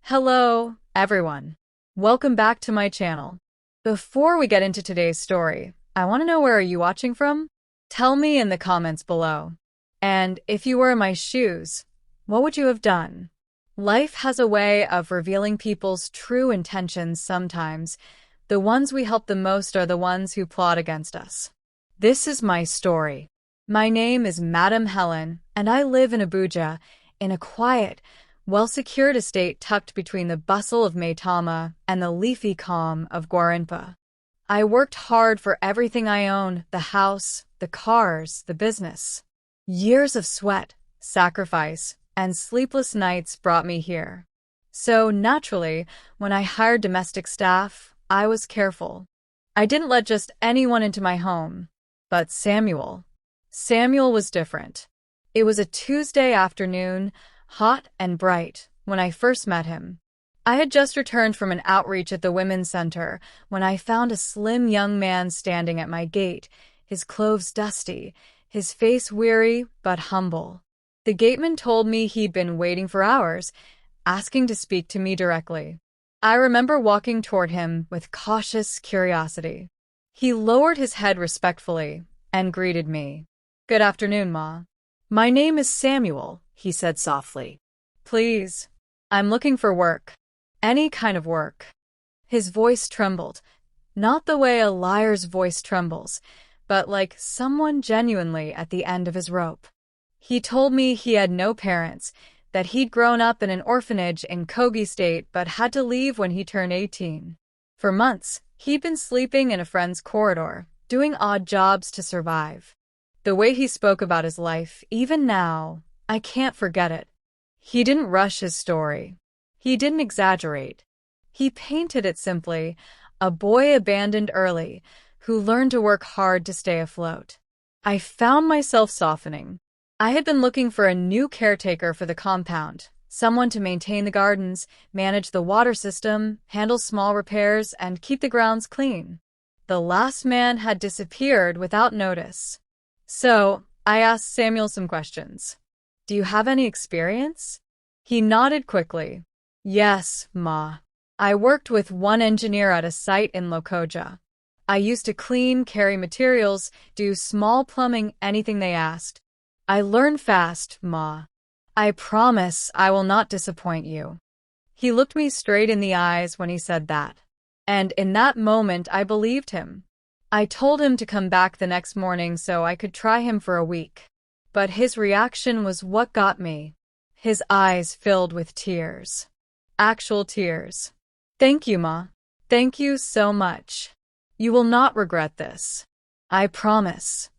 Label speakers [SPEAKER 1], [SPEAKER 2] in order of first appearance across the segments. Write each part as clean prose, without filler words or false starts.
[SPEAKER 1] Hello, everyone. Welcome back to my channel. Before we get into today's story, I want to know, where are you watching from? Tell me in the comments below. And if you were in my shoes, what would you have done? Life has a way of revealing people's true intentions sometimes. The ones we help the most are the ones who plot against us. This is my story. My name is Madam Helen, and I live in Abuja, in a quiet, well-secured estate tucked between the bustle of Maitama and the leafy calm of Gwarinpa. I worked hard for everything I own: the house, the cars, the business. Years of sweat, sacrifice, and sleepless nights brought me here. So, naturally, when I hired domestic staff, I was careful. I didn't let just anyone into my home. But Samuel was different. It was a Tuesday afternoon, hot and bright, when I first met him. I had just returned from an outreach at the Women's Center when I found a slim young man standing at my gate, his clothes dusty, his face weary but humble. The gateman told me he'd been waiting for hours, asking to speak to me directly. I remember walking toward him with cautious curiosity. He lowered his head respectfully and greeted me. "Good afternoon, Ma." "My name is Samuel," he said softly. "Please, I'm looking for work. Any kind of work." His voice trembled, not the way a liar's voice trembles, but like someone genuinely at the end of his rope. He told me he had no parents, that he'd grown up in an orphanage in Kogi State but had to leave when he turned 18. For months, he'd been sleeping in a friend's corridor, doing odd jobs to survive. The way he spoke about his life, even now, I can't forget it. He didn't rush his story. He didn't exaggerate. He painted it simply: a boy abandoned early, who learned to work hard to stay afloat. I found myself softening. I had been looking for a new caretaker for the compound, someone to maintain the gardens, manage the water system, handle small repairs, and keep the grounds clean. The last man had disappeared without notice. So, I asked Samuel some questions. "Do you have any experience?" He nodded quickly. "Yes, Ma. I worked with one engineer at a site in Lokoja. I used to clean, carry materials, do small plumbing, anything they asked. I learned fast, Ma. I promise I will not disappoint you." He looked me straight in the eyes when he said that. And in that moment, I believed him. I told him to come back the next morning so I could try him for a week. But his reaction was what got me. His eyes filled with tears. Actual tears. "Thank you, Ma. Thank you so much. You will not regret this. I promise."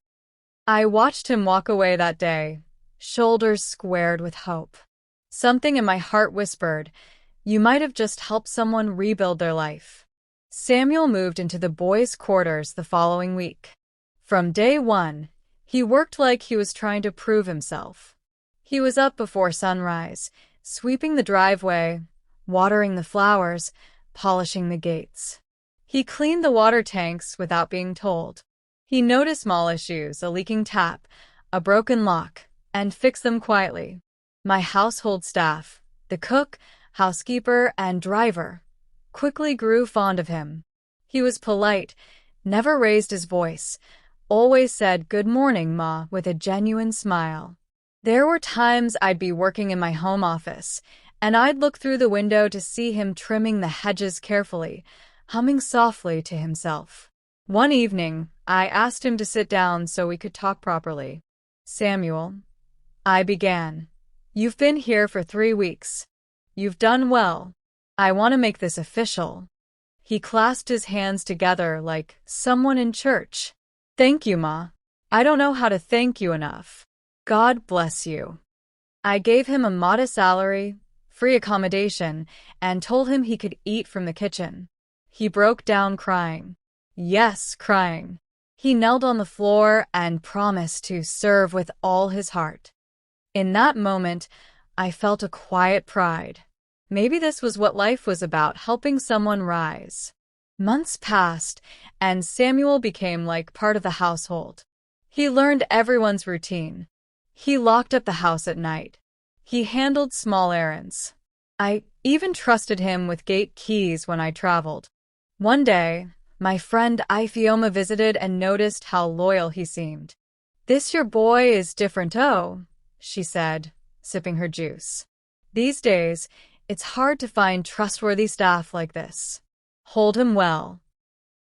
[SPEAKER 1] I watched him walk away that day, shoulders squared with hope. Something in my heart whispered, you might have just helped someone rebuild their life. Samuel moved into the boys' quarters the following week. From day one, he worked like he was trying to prove himself. He was up before sunrise, sweeping the driveway, watering the flowers, polishing the gates. He cleaned the water tanks without being told. He noticed small issues: a leaking tap, a broken lock, and fixed them quietly. My household staff, the cook, housekeeper, and driver, quickly grew fond of him. He was polite, never raised his voice, always said "Good morning, Ma" with a genuine smile. There were times I'd be working in my home office, and I'd look through the window to see him trimming the hedges carefully, humming softly to himself. One evening, I asked him to sit down so we could talk properly. "Samuel," I began, "you've been here for 3 weeks. You've done well. I want to make this official." He clasped his hands together like someone in church. "Thank you, Ma. I don't know how to thank you enough. God bless you." I gave him a modest salary, free accommodation, and told him he could eat from the kitchen. He broke down crying. Yes, crying. He knelt on the floor and promised to serve with all his heart. In that moment, I felt a quiet pride. Maybe this was what life was about: helping someone rise. Months passed, and Samuel became like part of the household. He learned everyone's routine. He locked up the house at night. He handled small errands. I even trusted him with gate keys when I traveled. One day, my friend Ifioma visited and noticed how loyal he seemed. "This your boy is different, oh," she said, sipping her juice. "These days, it's hard to find trustworthy staff like this. Hold him well."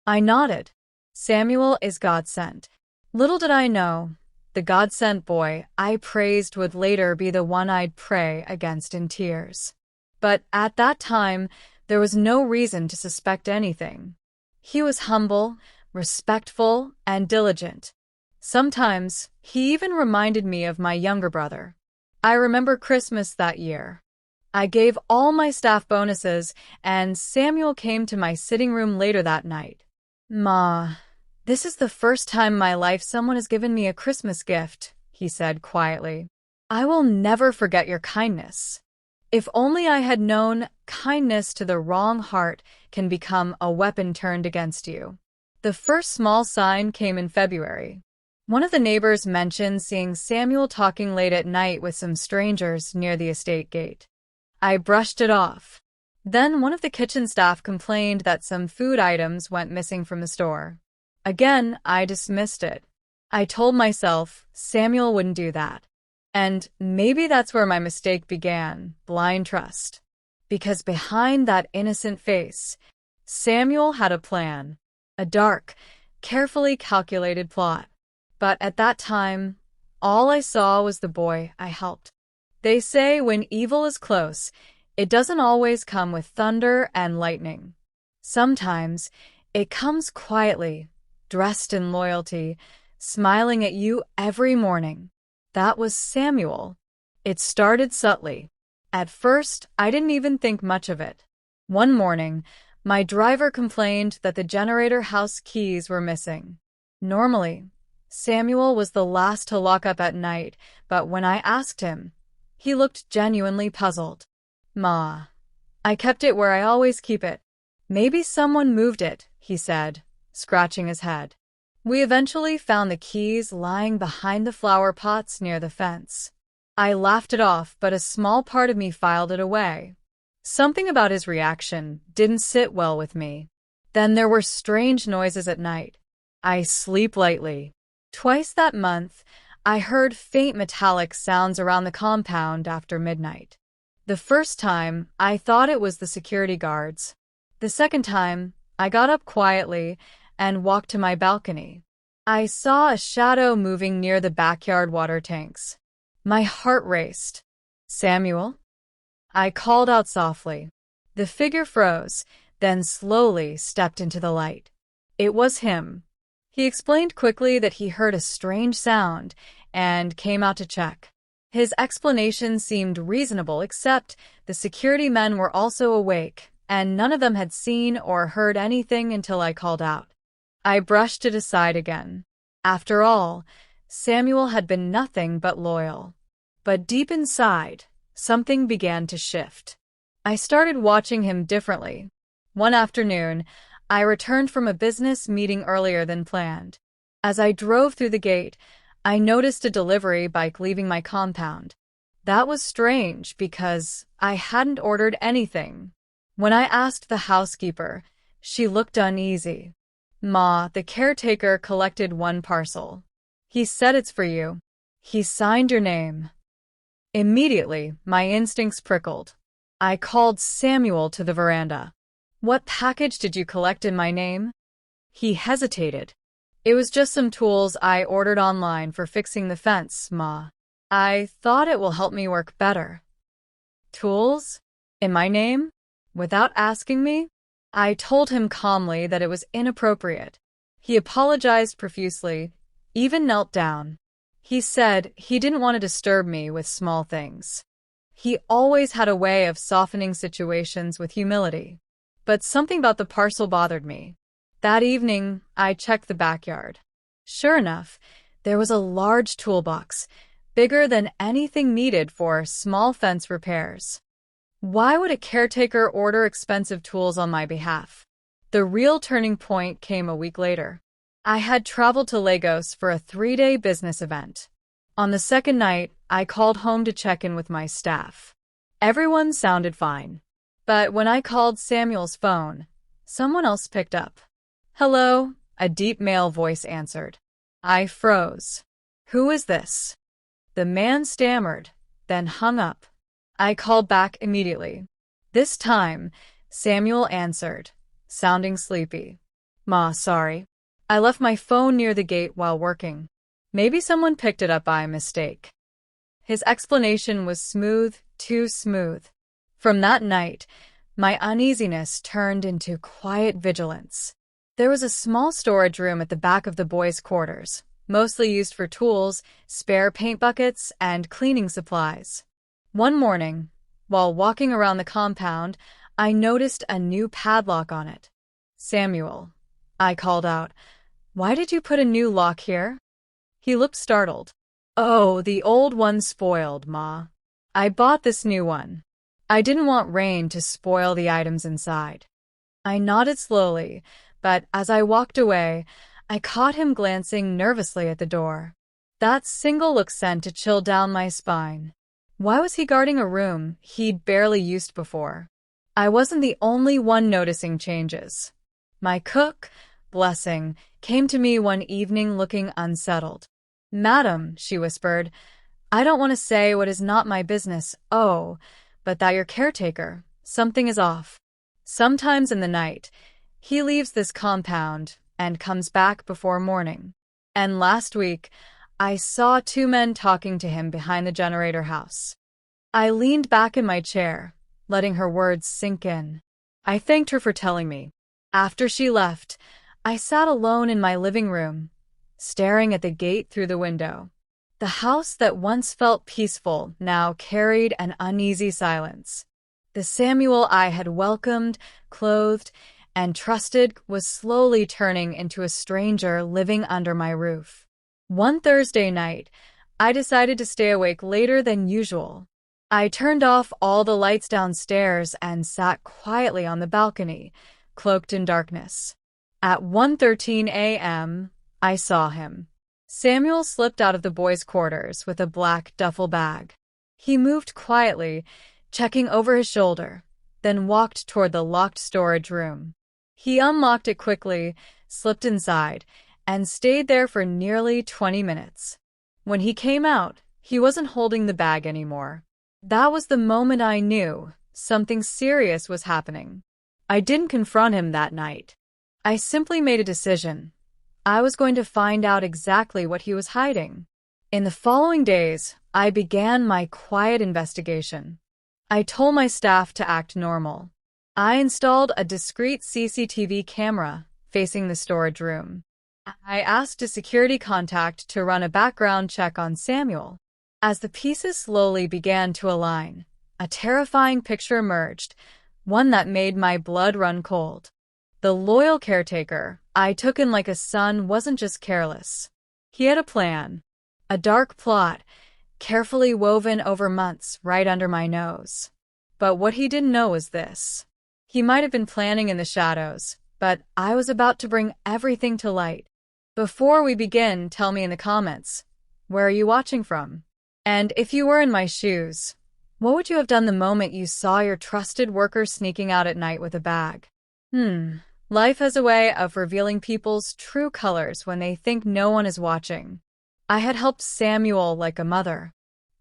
[SPEAKER 1] I nodded. Samuel is God-sent. Little did I know, the God-sent boy I praised would later be the one I'd pray against in tears. But at that time, there was no reason to suspect anything. He was humble, respectful, and diligent. Sometimes, he even reminded me of my younger brother. I remember Christmas that year. I gave all my staff bonuses, and Samuel came to my sitting room later that night. "Ma, this is the first time in my life someone has given me a Christmas gift," he said quietly. "I will never forget your kindness." If only I had known kindness to the wrong heart can become a weapon turned against you. The first small sign came in February. One of the neighbors mentioned seeing Samuel talking late at night with some strangers near the estate gate. I brushed it off. Then one of the kitchen staff complained that some food items went missing from the store. Again, I dismissed it. I told myself Samuel wouldn't do that. And maybe that's where my mistake began, blind trust. Because behind that innocent face, Samuel had a plan. A dark, carefully calculated plot. But at that time, all I saw was the boy I helped. They say when evil is close, it doesn't always come with thunder and lightning. Sometimes, it comes quietly, dressed in loyalty, smiling at you every morning. That was Samuel. It started subtly. At first, I didn't even think much of it. One morning, my driver complained that the generator house keys were missing. Normally, Samuel was the last to lock up at night, but when I asked him, he looked genuinely puzzled. "Ma, I kept it where I always keep it. Maybe someone moved it," he said, scratching his head. We eventually found the keys lying behind the flower pots near the fence. I laughed it off, but a small part of me filed it away. Something about his reaction didn't sit well with me. Then there were strange noises at night. I sleep lightly. Twice that month, I heard faint metallic sounds around the compound after midnight. The first time, I thought it was the security guards. The second time, I got up quietly and walked to my balcony. I saw a shadow moving near the backyard water tanks. My heart raced. "Samuel?" I called out softly. The figure froze, then slowly stepped into the light. It was him. He explained quickly that he heard a strange sound and came out to check. His explanation seemed reasonable, except the security men were also awake, and none of them had seen or heard anything until I called out. I brushed it aside again. After all, Samuel had been nothing but loyal. But deep inside, something began to shift. I started watching him differently. One afternoon, I returned from a business meeting earlier than planned. As I drove through the gate, I noticed a delivery bike leaving my compound. That was strange because I hadn't ordered anything. When I asked the housekeeper, she looked uneasy. "Ma, the caretaker collected one parcel. He said it's for you. He signed your name." Immediately, my instincts prickled. I called Samuel to the veranda. "What package did you collect in my name?" He hesitated. "It was just some tools I ordered online for fixing the fence, Ma. I thought it will help me work better." "Tools? In my name? Without asking me?" I told him calmly that it was inappropriate. He apologized profusely, even knelt down. He said he didn't want to disturb me with small things. He always had a way of softening situations with humility. But something about the parcel bothered me. That evening, I checked the backyard. Sure enough, there was a large toolbox, bigger than anything needed for small fence repairs. Why would a caretaker order expensive tools on my behalf? The real turning point came a week later. I had traveled to Lagos for a 3-day business event. On the second night, I called home to check in with my staff. Everyone sounded fine. But when I called Samuel's phone, someone else picked up. "Hello," a deep male voice answered. I froze. "Who is this?" The man stammered, then hung up. I called back immediately. This time, Samuel answered, sounding sleepy. "Ma, sorry. I left my phone near the gate while working. Maybe someone picked it up by mistake." His explanation was smooth, too smooth. From that night, my uneasiness turned into quiet vigilance. There was a small storage room at the back of the boys' quarters, mostly used for tools, spare paint buckets, and cleaning supplies. One morning, while walking around the compound, I noticed a new padlock on it. "Samuel," I called out, "why did you put a new lock here?" He looked startled. "Oh, the old one's spoiled, Ma. I bought this new one. I didn't want rain to spoil the items inside." I nodded slowly, but as I walked away, I caught him glancing nervously at the door. That single look sent a chill down my spine. Why was he guarding a room he'd barely used before? I wasn't the only one noticing changes. My cook, Blessing, came to me one evening looking unsettled. "Madam," she whispered, "I don't want to say what is not my business, but that your caretaker, something is off. Sometimes in the night, he leaves this compound and comes back before morning. And last week, I saw two men talking to him behind the generator house." I leaned back in my chair, letting her words sink in. I thanked her for telling me. After she left, I sat alone in my living room, staring at the gate through the window. The house that once felt peaceful now carried an uneasy silence. The Samuel I had welcomed, clothed, and trusted was slowly turning into a stranger living under my roof. One Thursday night, I decided to stay awake later than usual. I turned off all the lights downstairs and sat quietly on the balcony, cloaked in darkness. At 1:13 a.m., I saw him. Samuel slipped out of the boys' quarters with a black duffel bag. He moved quietly, checking over his shoulder, then walked toward the locked storage room. He unlocked it quickly, slipped inside, and stayed there for nearly 20 minutes. When he came out, he wasn't holding the bag anymore. That was the moment I knew something serious was happening. I didn't confront him that night. I simply made a decision. I was going to find out exactly what he was hiding. In the following days, I began my quiet investigation. I told my staff to act normal. I installed a discreet CCTV camera facing the storage room. I asked a security contact to run a background check on Samuel. As the pieces slowly began to align, a terrifying picture emerged, one that made my blood run cold. The loyal caretaker I took in like a son wasn't just careless. He had a plan, a dark plot, carefully woven over months right under my nose. But what he didn't know was this. He might have been planning in the shadows, but I was about to bring everything to light. Before we begin, tell me in the comments, where are you watching from? And if you were in my shoes, what would you have done the moment you saw your trusted worker sneaking out at night with a bag? Life has a way of revealing people's true colors when they think no one is watching. I had helped Samuel like a mother.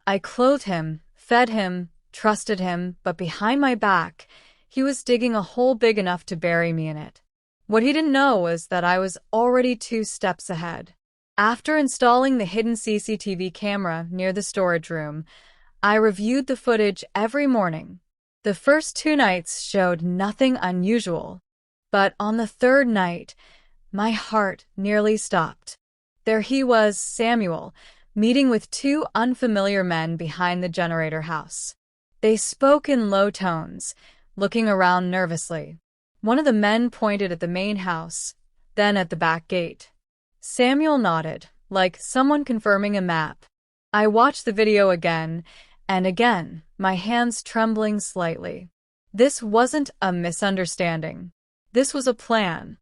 [SPEAKER 1] I clothed him, fed him, trusted him, but behind my back, he was digging a hole big enough to bury me in it. What he didn't know was that I was already 2 steps ahead. After installing the hidden CCTV camera near the storage room, I reviewed the footage every morning. The first 2 nights showed nothing unusual, but on the 3rd night, my heart nearly stopped. There he was, Samuel, meeting with 2 unfamiliar men behind the generator house. They spoke in low tones, looking around nervously. One of the men pointed at the main house, then at the back gate. Samuel nodded, like someone confirming a map. I watched the video again and again, my hands trembling slightly. This wasn't a misunderstanding. This was a plan.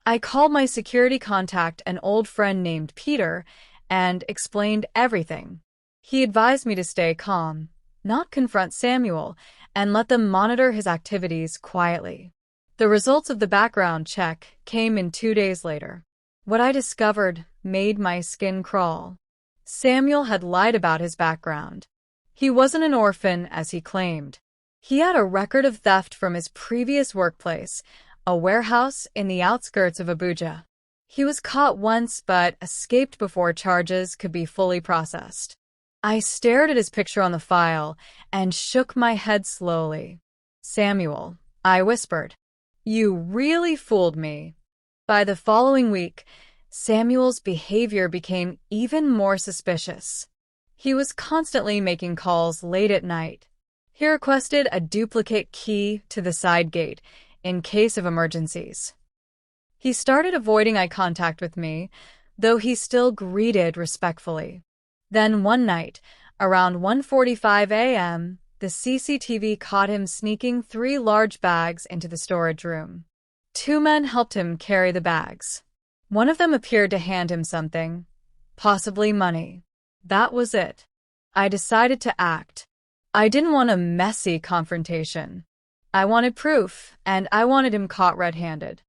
[SPEAKER 1] I called my security contact, an old friend named Peter, and explained everything. He advised me to stay calm, not confront Samuel, and let them monitor his activities quietly. The results of the background check came in 2 days later. What I discovered made my skin crawl. Samuel had lied about his background. He wasn't an orphan, as he claimed. He had a record of theft from his previous workplace, a warehouse in the outskirts of Abuja. He was caught once but escaped before charges could be fully processed. I stared at his picture on the file and shook my head slowly. "Samuel," I whispered, "you really fooled me." By the following week, Samuel's behavior became even more suspicious. He was constantly making calls late at night. He requested a duplicate key to the side gate in case of emergencies. He started avoiding eye contact with me, though he still greeted respectfully. Then one night, around 1:45 a.m., the CCTV caught him sneaking 3 large bags into the storage room. 2 men helped him carry the bags. One of them appeared to hand him something, possibly money. That was it. I decided to act. I didn't want a messy confrontation. I wanted proof, and I wanted him caught red-handed.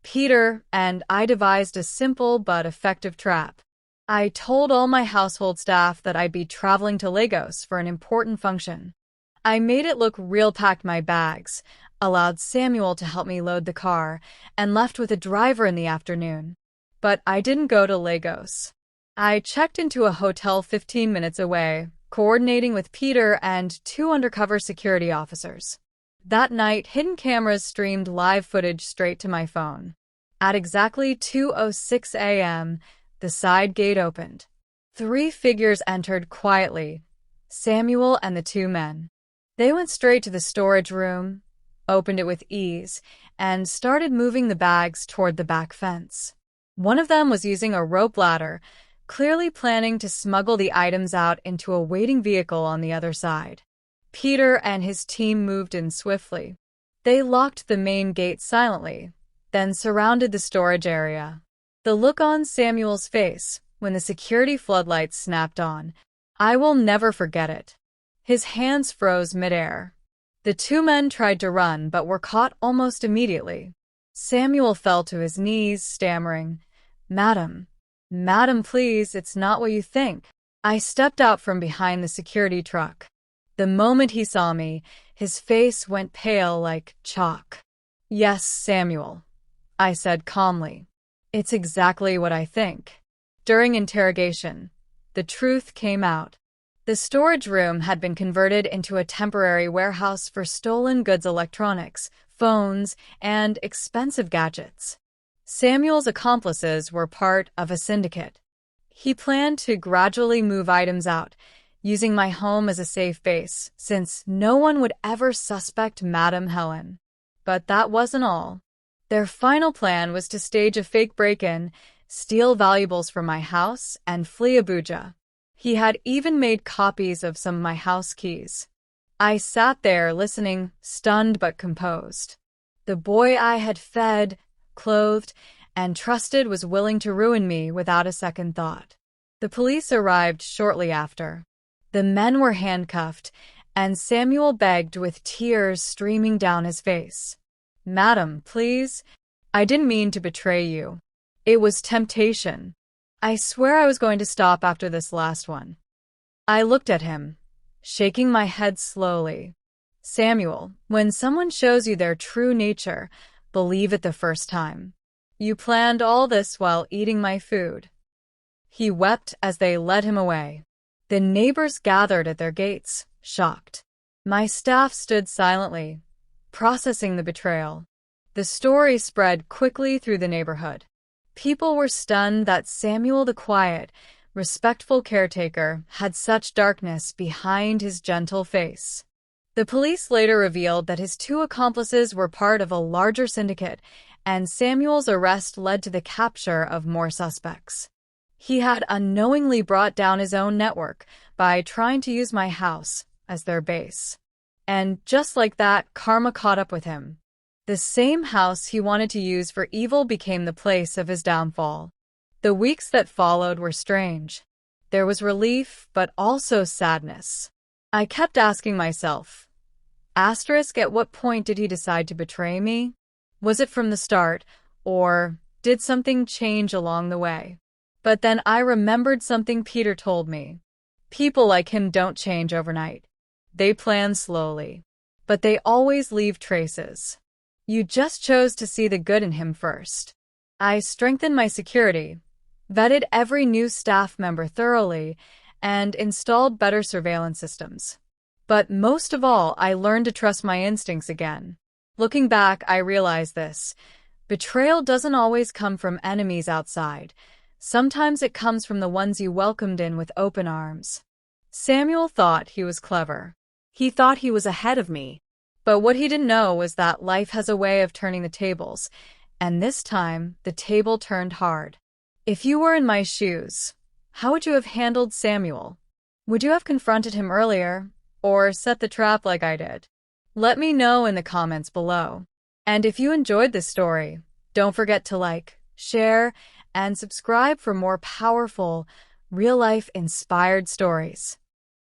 [SPEAKER 1] Peter and I devised a simple but effective trap. I told all my household staff that I'd be traveling to Lagos for an important function. I made it look real, packed my bags, allowed Samuel to help me load the car, and left with a driver in the afternoon. But I didn't go to Lagos. I checked into a hotel 15 minutes away, coordinating with Peter and 2 undercover security officers. That night, hidden cameras streamed live footage straight to my phone. At exactly 2:06 a.m., the side gate opened. 3 figures entered quietly, Samuel and the 2 men. They went straight to the storage room, opened it with ease, and started moving the bags toward the back fence. One of them was using a rope ladder, clearly planning to smuggle the items out into a waiting vehicle on the other side. Peter and his team moved in swiftly. They locked the main gate silently, then surrounded the storage area. The look on Samuel's face when the security floodlights snapped on, I will never forget it. His hands froze midair. The 2 men tried to run but were caught almost immediately. Samuel fell to his knees, stammering, "Madam, please, it's not what you think." I stepped out from behind the security truck. The moment he saw me, his face went pale like chalk. "Yes, Samuel," I said calmly. "It's exactly what I think." During interrogation, the truth came out. The storage room had been converted into a temporary warehouse for stolen goods, electronics, phones, and expensive gadgets. Samuel's accomplices were part of a syndicate. He planned to gradually move items out, using my home as a safe base, since no one would ever suspect Madam Helen. But that wasn't all. Their final plan was to stage a fake break-in, steal valuables from my house, and flee Abuja. He had even made copies of some of my house keys. I sat there listening, stunned but composed. The boy I had fed, clothed, and trusted was willing to ruin me without a second thought. The police arrived shortly after. The men were handcuffed, and Samuel begged with tears streaming down his face. "Madam, please, I didn't mean to betray you. It was temptation. I swear I was going to stop after this last one." I looked at him, shaking my head slowly. "Samuel, when someone shows you their true nature, believe it the first time. You planned all this while eating my food." He wept as they led him away. The neighbors gathered at their gates, shocked. My staff stood silently, processing the betrayal. The story spread quickly through the neighborhood. People were stunned that Samuel, the quiet, respectful caretaker, had such darkness behind his gentle face. The police later revealed that his 2 accomplices were part of a larger syndicate, and Samuel's arrest led to the capture of more suspects. He had unknowingly brought down his own network by trying to use my house as their base. And just like that, karma caught up with him. The same house he wanted to use for evil became the place of his downfall. The weeks that followed were strange. There was relief, but also sadness. I kept asking myself, Asterisk, at what point did he decide to betray me? Was it from the start, or did something change along the way? But then I remembered something Peter told me. People like him don't change overnight. They plan slowly, but they always leave traces. You just chose to see the good in him first. I strengthened my security, vetted every new staff member thoroughly, and installed better surveillance systems. But most of all, I learned to trust my instincts again. Looking back, I realized this. Betrayal doesn't always come from enemies outside. Sometimes it comes from the ones you welcomed in with open arms. Samuel thought he was clever. He thought he was ahead of me. But what he didn't know was that life has a way of turning the tables, and this time, the table turned hard. If you were in my shoes, how would you have handled Samuel? Would you have confronted him earlier, or set the trap like I did? Let me know in the comments below. And if you enjoyed this story, don't forget to like, share, and subscribe for more powerful, real-life inspired stories.